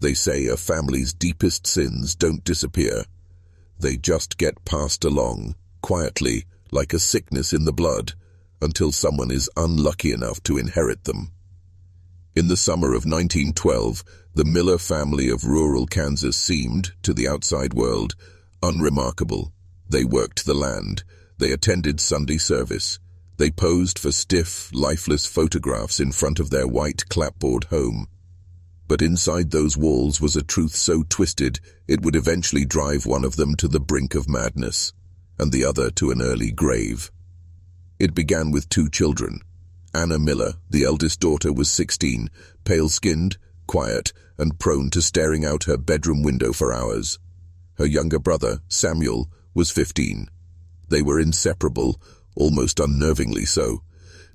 They say a family's deepest sins don't disappear. They just get passed along, quietly, like a sickness in the blood, until someone is unlucky enough to inherit them. In the summer of 1912, the Miller family of rural Kansas seemed, to the outside world, unremarkable. They worked the land. They attended Sunday service. They posed for stiff, lifeless photographs in front of their white clapboard home. But inside those walls was a truth so twisted it would eventually drive one of them to the brink of madness, and the other to an early grave. It began with two children. Anna Miller, the eldest daughter, was 16, pale-skinned, quiet, and prone to staring out her bedroom window for hours. Her younger brother, Samuel, was 15. They were inseparable, almost unnervingly so.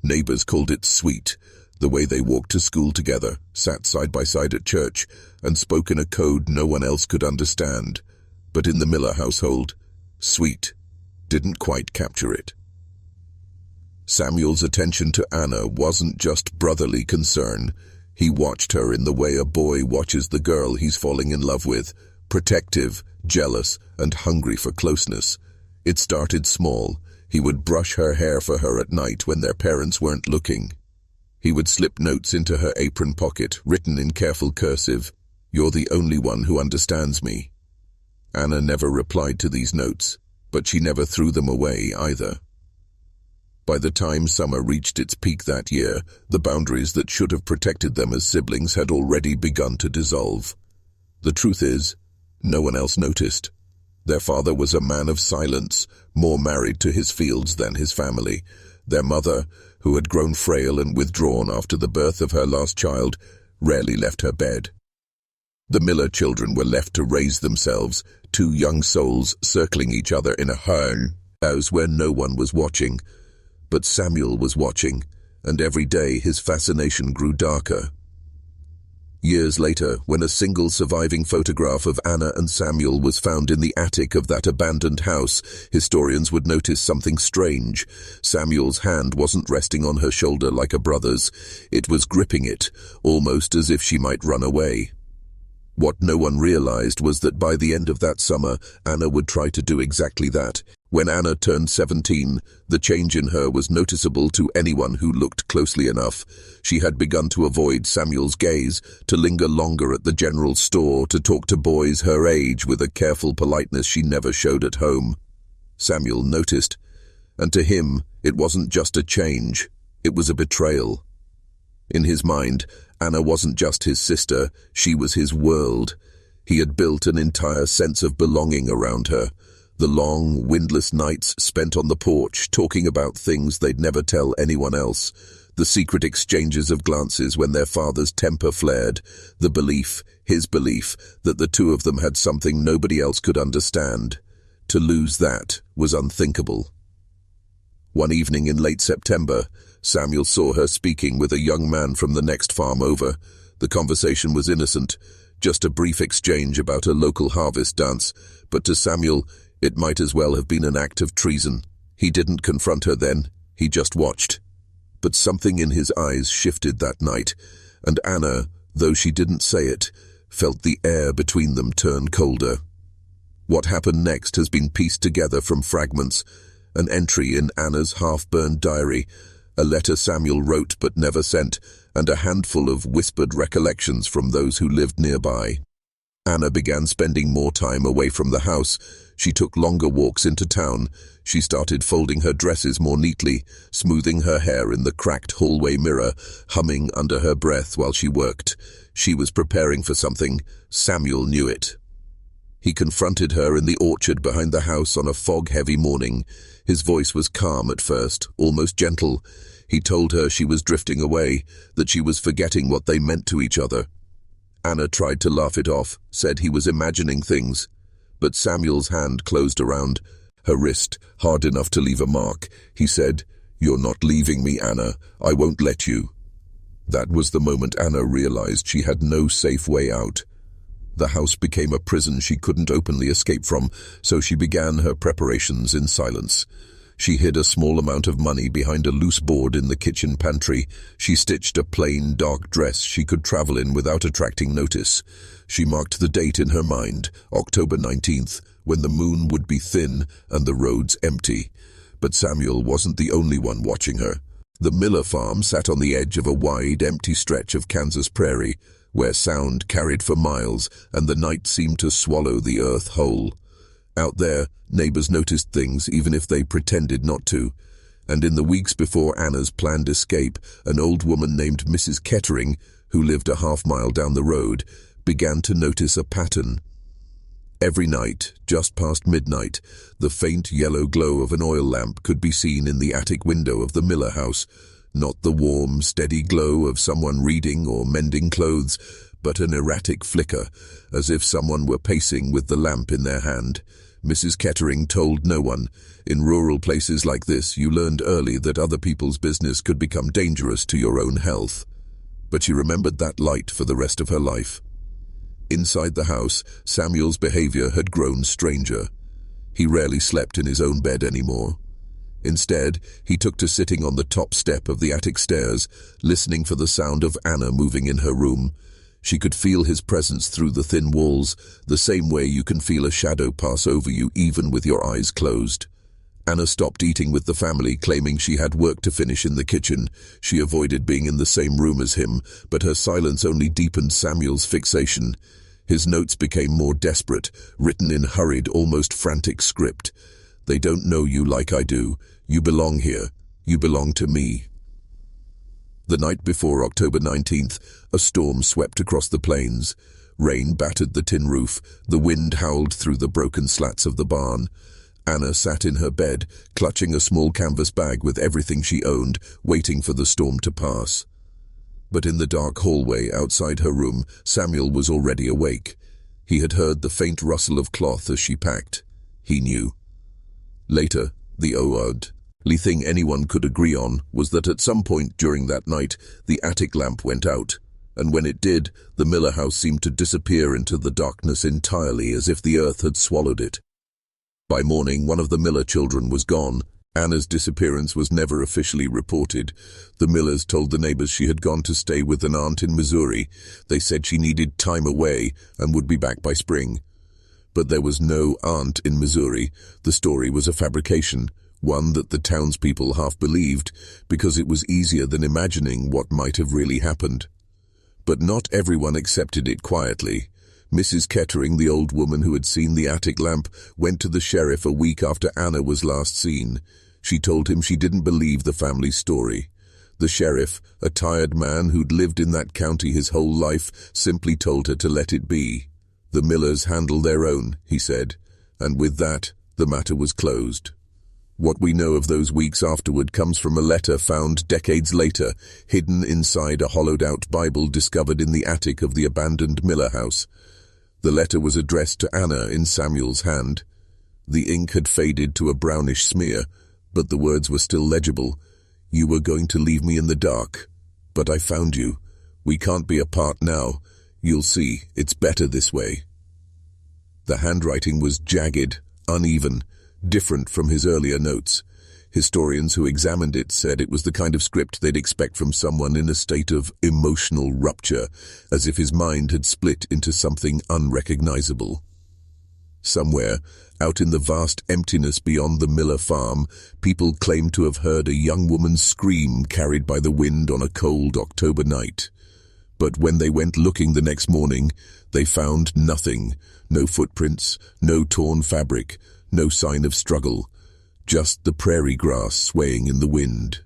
Neighbors called it sweet, the way they walked to school together, sat side by side at church, and spoke in a code no one else could understand. But in the Miller household, sweet didn't quite capture it. Samuel's attention to Anna wasn't just brotherly concern. He watched her in the way a boy watches the girl he's falling in love with, protective, jealous, and hungry for closeness. It started small. He would brush her hair for her at night when their parents weren't looking. He would slip notes into her apron pocket, written in careful cursive, "You're the only one who understands me." Anna never replied to these notes, but she never threw them away either. By the time summer reached its peak that year, the boundaries that should have protected them as siblings had already begun to dissolve. The truth is, no one else noticed. Their father was a man of silence, more married to his fields than his family. Their mother, who had grown frail and withdrawn after the birth of her last child, rarely left her bed. The Miller children were left to raise themselves, two young souls circling each other in a house where no one was watching. But Samuel was watching, and every day his fascination grew darker. Years later, when a single surviving photograph of Anna and Samuel was found in the attic of that abandoned house, historians would notice something strange. Samuel's hand wasn't resting on her shoulder like a brother's. It was gripping it, almost as if she might run away. What no one realized was that by the end of that summer, Anna would try to do exactly that. When Anna turned 17, the change in her was noticeable to anyone who looked closely enough. She had begun to avoid Samuel's gaze, to linger longer at the general store, to talk to boys her age with a careful politeness she never showed at home. Samuel noticed, and to him, it wasn't just a change, it was a betrayal. In his mind, Anna wasn't just his sister, she was his world. He had built an entire sense of belonging around her. The long, windless nights spent on the porch, talking about things they'd never tell anyone else. The secret exchanges of glances when their father's temper flared. The belief, his belief, that the two of them had something nobody else could understand. To lose that was unthinkable. One evening in late September, Samuel saw her speaking with a young man from the next farm over. The conversation was innocent, just a brief exchange about a local harvest dance, but to Samuel, it might as well have been an act of treason. He didn't confront her then, he just watched. But something in his eyes shifted that night, and Anna, though she didn't say it, felt the air between them turn colder. What happened next has been pieced together from fragments: an entry in Anna's half-burned diary, a letter Samuel wrote but never sent, and a handful of whispered recollections from those who lived nearby. Anna began spending more time away from the house. She took longer walks into town. She started folding her dresses more neatly, smoothing her hair in the cracked hallway mirror, humming under her breath while she worked. She was preparing for something. Samuel knew it. He confronted her in the orchard behind the house on a fog-heavy morning. His voice was calm at first, almost gentle. He told her she was drifting away, that she was forgetting what they meant to each other. Anna tried to laugh it off, said he was imagining things. But Samuel's hand closed around her wrist, hard enough to leave a mark. He said, "You're not leaving me, Anna. I won't let you." That was the moment Anna realized she had no safe way out. The house became a prison she couldn't openly escape from, so she began her preparations in silence. She hid a small amount of money behind a loose board in the kitchen pantry. She stitched a plain, dark dress she could travel in without attracting notice. She marked the date in her mind, October 19th, when the moon would be thin and the roads empty. But Samuel wasn't the only one watching her. The Miller farm sat on the edge of a wide, empty stretch of Kansas prairie, where sound carried for miles and the night seemed to swallow the earth whole. Out there, neighbors noticed things even if they pretended not to. And in the weeks before Anna's planned escape, an old woman named Mrs. Kettering, who lived a half-mile down the road, began to notice a pattern. Every night, just past midnight, the faint yellow glow of an oil lamp could be seen in the attic window of the Miller house. Not the warm, steady glow of someone reading or mending clothes, but an erratic flicker, as if someone were pacing with the lamp in their hand. Mrs. Kettering told no one. In rural places like this, you learned early that other people's business could become dangerous to your own health. But she remembered that light for the rest of her life. Inside the house, Samuel's behavior had grown stranger. He rarely slept in his own bed anymore. Instead, he took to sitting on the top step of the attic stairs, listening for the sound of Anna moving in her room. She could feel his presence through the thin walls, the same way you can feel a shadow pass over you even with your eyes closed. Anna stopped eating with the family, claiming she had work to finish in the kitchen. She avoided being in the same room as him, but her silence only deepened Samuel's fixation. His notes became more desperate, written in hurried, almost frantic script. "They don't know you like I do. You belong here. You belong to me." The night before October 19th, a storm swept across the plains. Rain battered the tin roof. The wind howled through the broken slats of the barn. Anna sat in her bed, clutching a small canvas bag with everything she owned, waiting for the storm to pass. But in the dark hallway outside her room, Samuel was already awake. He had heard the faint rustle of cloth as she packed. He knew. Later, the only thing anyone could agree on was that at some point during that night, the attic lamp went out, and when it did, the Miller house seemed to disappear into the darkness entirely, as if the earth had swallowed it. By morning, one of the Miller children was gone. Anna's disappearance was never officially reported. The Millers told the neighbors she had gone to stay with an aunt in Missouri. They said she needed time away and would be back by spring. But there was no aunt in Missouri. The story was a fabrication, one that the townspeople half believed, because it was easier than imagining what might have really happened. But not everyone accepted it quietly. Mrs. Kettering, the old woman who had seen the attic lamp, went to the sheriff a week after Anna was last seen. She told him she didn't believe the family's story. The sheriff, a tired man who'd lived in that county his whole life, simply told her to let it be. The Millers handle their own, he said, and with that, the matter was closed. What we know of those weeks afterward comes from a letter found decades later, hidden inside a hollowed-out Bible discovered in the attic of the abandoned Miller house. The letter was addressed to Anna in Samuel's hand. The ink had faded to a brownish smear, but the words were still legible. "You were going to leave me in the dark, but I found you. We can't be apart now. You'll see, it's better this way." The handwriting was jagged, uneven, different from his earlier notes. Historians who examined it said it was the kind of script they'd expect from someone in a state of emotional rupture, as if his mind had split into something unrecognizable. Somewhere, out in the vast emptiness beyond the Miller farm, people claimed to have heard a young woman's scream carried by the wind on a cold October night. But when they went looking the next morning, they found nothing. No footprints, no torn fabric, no sign of struggle. Just the prairie grass swaying in the wind.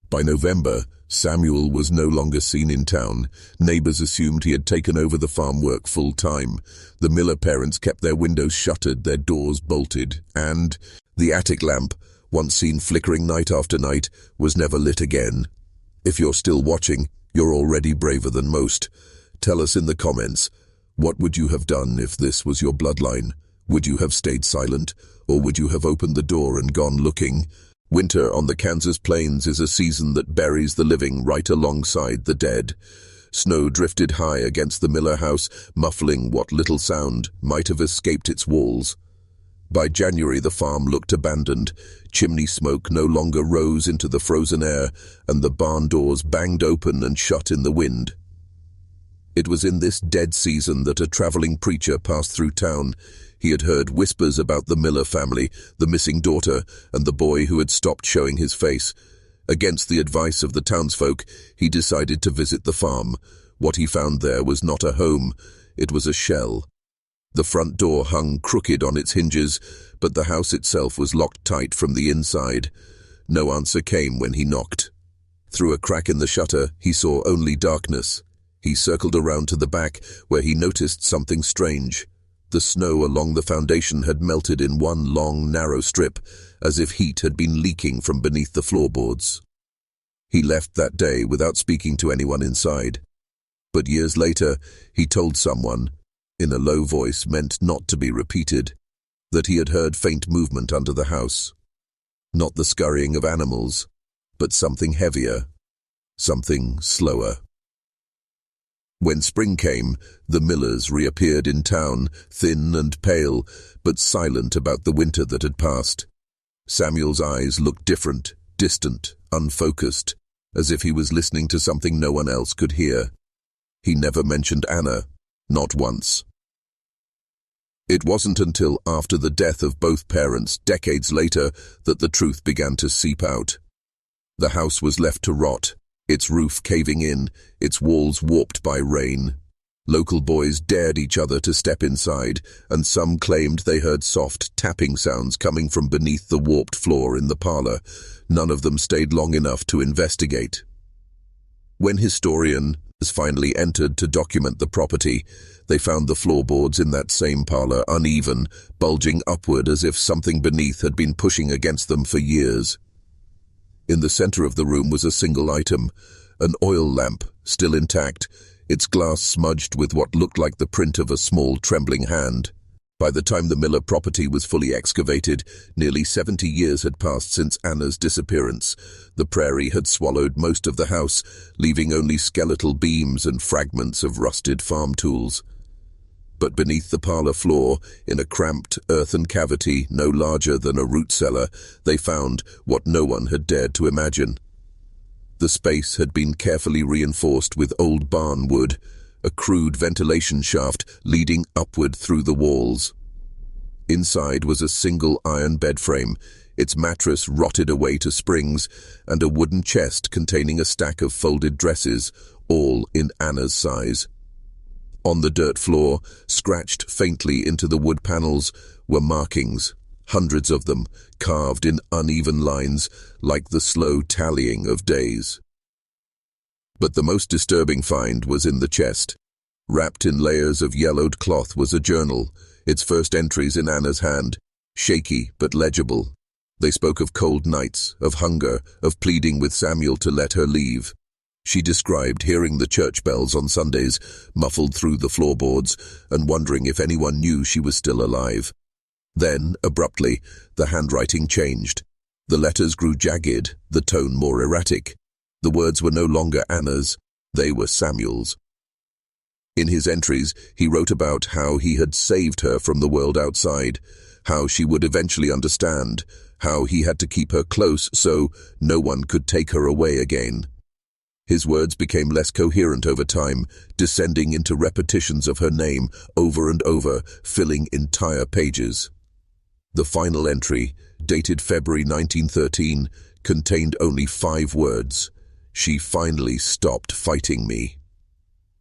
By November, Samuel was no longer seen in town. Neighbors assumed he had taken over the farm work full-time. The Miller parents kept their windows shuttered, their doors bolted, and the attic lamp, once seen flickering night after night, was never lit again. If you're still watching, you're already braver than most. Tell us in the comments, what would you have done if this was your bloodline? Would you have stayed silent, or would you have opened the door and gone looking? Winter on the Kansas plains is a season that buries the living right alongside the dead. Snow drifted high against the Miller house, muffling what little sound might have escaped its walls. By January, the farm looked abandoned. Chimney smoke no longer rose into the frozen air, and the barn doors banged open and shut in the wind. It was in this dead season that a traveling preacher passed through town. He had heard whispers about the Miller family, the missing daughter, and the boy who had stopped showing his face. Against the advice of the townsfolk, he decided to visit the farm. What he found there was not a home, it was a shell. The front door hung crooked on its hinges, but the house itself was locked tight from the inside. No answer came when he knocked. Through a crack in the shutter, he saw only darkness. He circled around to the back, where he noticed something strange. The snow along the foundation had melted in one long, narrow strip, as if heat had been leaking from beneath the floorboards. He left that day without speaking to anyone inside. But years later, he told someone, in a low voice meant not to be repeated, that he had heard faint movement under the house. Not the scurrying of animals, but something heavier, something slower. When spring came, the Millers reappeared in town, thin and pale, but silent about the winter that had passed. Samuel's eyes looked different, distant, unfocused, as if he was listening to something no one else could hear. He never mentioned Anna, not once. It wasn't until after the death of both parents, decades later, that the truth began to seep out. The house was left to rot, its roof caving in, its walls warped by rain. Local boys dared each other to step inside, and some claimed they heard soft tapping sounds coming from beneath the warped floor in the parlor. None of them stayed long enough to investigate. When historians finally entered to document the property, they found the floorboards in that same parlor uneven, bulging upward as if something beneath had been pushing against them for years. In the center of the room was a single item, an oil lamp, still intact, its glass smudged with what looked like the print of a small, trembling hand. By the time the Miller property was fully excavated, nearly 70 years had passed since Anna's disappearance. The prairie had swallowed most of the house, leaving only skeletal beams and fragments of rusted farm tools. But beneath the parlor floor, in a cramped earthen cavity no larger than a root cellar, they found what no one had dared to imagine. The space had been carefully reinforced with old barn wood, a crude ventilation shaft leading upward through the walls. Inside was a single iron bed frame, its mattress rotted away to springs, and a wooden chest containing a stack of folded dresses, all in Anna's size. On the dirt floor, scratched faintly into the wood panels, were markings, hundreds of them, carved in uneven lines, like the slow tallying of days. But the most disturbing find was in the chest. Wrapped in layers of yellowed cloth was a journal, its first entries in Anna's hand, shaky but legible. They spoke of cold nights, of hunger, of pleading with Samuel to let her leave. She described hearing the church bells on Sundays, muffled through the floorboards, and wondering if anyone knew she was still alive. Then, abruptly, the handwriting changed. The letters grew jagged, the tone more erratic. The words were no longer Anna's, they were Samuel's. In his entries, he wrote about how he had saved her from the world outside, how she would eventually understand, how he had to keep her close so no one could take her away again. His words became less coherent over time, descending into repetitions of her name over and over, filling entire pages. The final entry, dated February 1913, contained only 5 words. She finally stopped fighting me.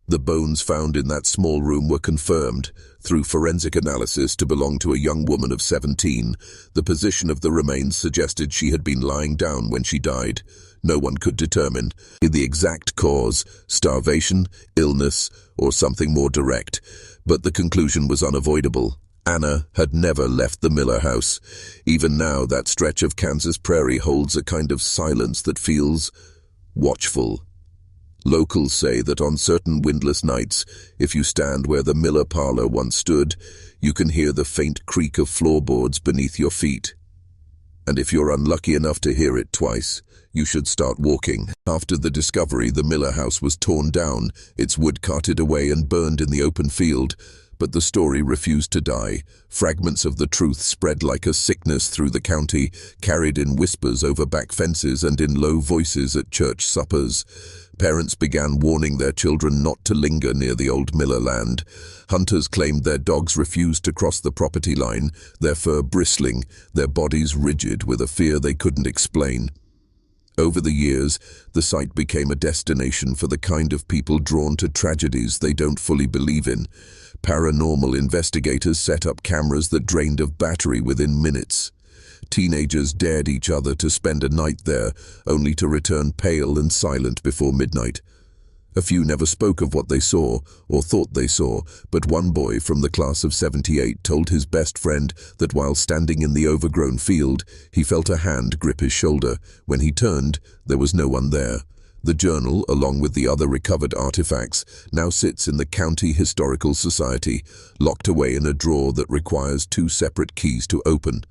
The bones found in that small room were confirmed, through forensic analysis, to belong to a young woman of 17. The position of the remains suggested she had been lying down when she died. No one could determine the exact cause, starvation, illness, or something more direct, but the conclusion was unavoidable. Anna had never left the Miller house. Even now, that stretch of Kansas prairie holds a kind of silence that feels watchful. Locals say that on certain windless nights, if you stand where the Miller parlor once stood, you can hear the faint creak of floorboards beneath your feet. And if you're unlucky enough to hear it twice, you should start walking. After the discovery, the Miller house was torn down, its wood carted away and burned in the open field. But the story refused to die. Fragments of the truth spread like a sickness through the county, carried in whispers over back fences and in low voices at church suppers. Parents began warning their children not to linger near the old Miller land. Hunters claimed their dogs refused to cross the property line, their fur bristling, their bodies rigid with a fear they couldn't explain. Over the years, the site became a destination for the kind of people drawn to tragedies they don't fully believe in. Paranormal investigators set up cameras that drained of battery within minutes. Teenagers dared each other to spend a night there, only to return pale and silent before midnight. A few never spoke of what they saw, or thought they saw, but one boy from the class of '78 told his best friend that while standing in the overgrown field, he felt a hand grip his shoulder. When he turned, there was no one there. The journal, along with the other recovered artifacts, now sits in the County Historical Society, locked away in a drawer that requires 2 separate keys to open.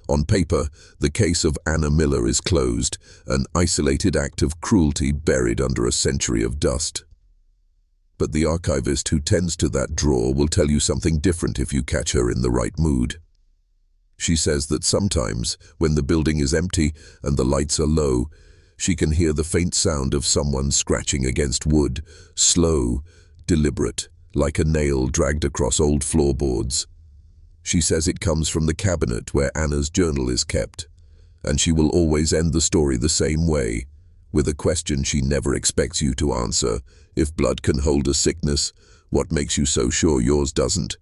On paper, the case of Anna Miller is closed, an isolated act of cruelty buried under a century of dust. But the archivist who tends to that drawer will tell you something different if you catch her in the right mood. She says that sometimes, when the building is empty and the lights are low, she can hear the faint sound of someone scratching against wood, slow, deliberate, like a nail dragged across old floorboards. She says it comes from the cabinet where Anna's journal is kept, and she will always end the story the same way, with a question she never expects you to answer. If blood can hold a sickness, what makes you so sure yours doesn't?